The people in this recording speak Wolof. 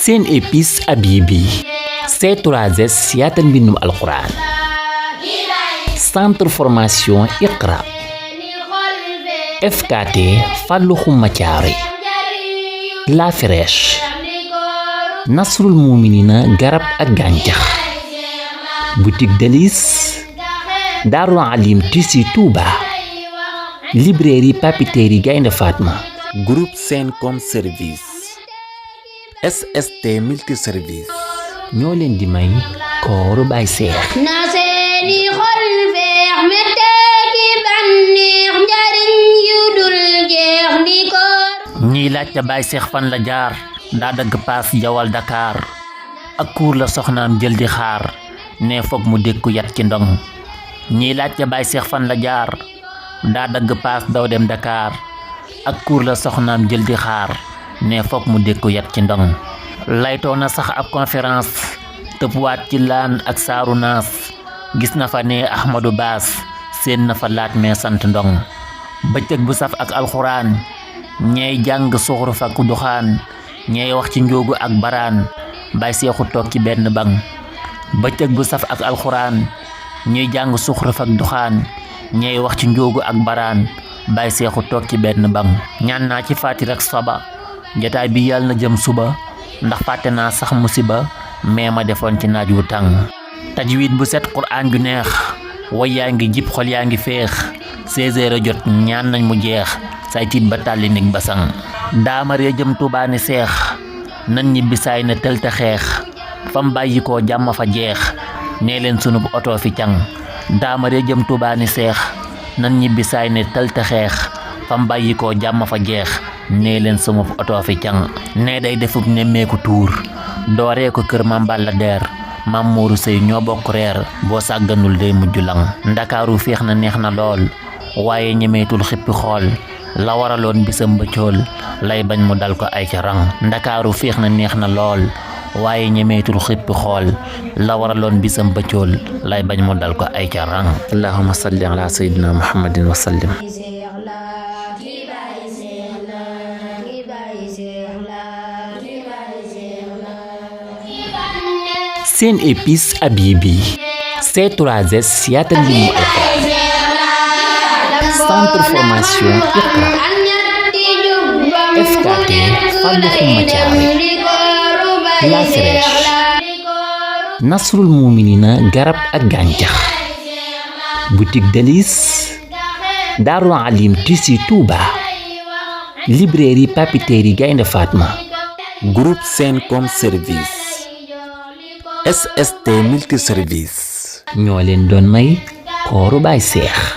seen épice Habibi C3S yaatal mbindum alquran centre formation Iqra FKT Fallou Khouma Thiaroye La Fraîche Nasrul Mouminina garab ak gàncax boutique Délices Darou Alim Tissu Touba librairie papeterie Gaynde Fatma groupe Sencom Service SST multiservice ñoo leen di may kooru Baay Seex na seeni xol feex metteeki bànneex njariñ yu dul jeex di koor ñiy laajte Baay Seex fan la jaar daa dagg paas jawal Dakar ak kuur la soxnaam jël di xaar ne foog mu dékku yat ci ndong ñiy laajte Baay Seex fan la jaar daa dagg paas daw dem Dakar ak kuur la soxnaam jël di xaar ne foog mu dékku yat ci ndong laytoo na sax ab conférence tëppuwaat ci laan ak saaru naas gis na fa ne Ahmadou Baas seen na fa laat mee sant ndong bëccëg bu saf ak alxuraan ñey jàng suxuruf ak duxaan ñey wax ci njóogu ak baraan Baay Seexu toog ci benn bang bëccëg bu saf ak alxuraan ñuy jàng suxuruf ak duxaan ñey wax ci njóogu ak baraan Baay Seexu toog ci benn bang ñaan naa ci faati rek soba jataay bi yàlla na jëm suba ndax fàtte naa sax musiba mais ma defoon ci naaj wu tàng tajwid bu set quraan ju neex way yaa ngi jib xol yaa ngi féex 16h jot ñaan nañ mu jeex say tiit ba tàlli nig basang daamar ya jëm Tuubaa ni seex nan ñibbi saay na tëlta xeex fam bàyyi koo jàmm fa jeex nee leen sunub oto fi càng daamar ya jëm Tuubaa ni seex nan ñibbi saay ne tëlta xeex fam bàyyi koo jàmm fa jeex nee leen sunub oto fi càng nee day defub nemmeeku tuur dooree ko kër Mam Balla Der Mam Mooru Sëy ñoo bokk reer boo sàgganul day mujj lang ndakaaru féex na neex na lool waaye ñemeetul xippi xool la waraloon bisam bëccool lay bañ mu dal ko ay ca rang ndakaaru féex na neex na lool waaye ñemeetul xippi xool la waraloon bisam bëccool lay bañ mu dal ko ay ca rang allahumma salli ala sayyidina muhammadin wa sallim seen épice Habibi C3S yaatal mbindum alquran centre formation Iqra FKT Fallou Khouma Thiaroye La Fraîche Nasrul Mouminina garab ak gàncax boutique Délices Darou Alim Tissu Touba librairie papeterie Gaynde Fatma groupe Sencom Service SST multiservice ñoo leen doon may kooru Baay Seex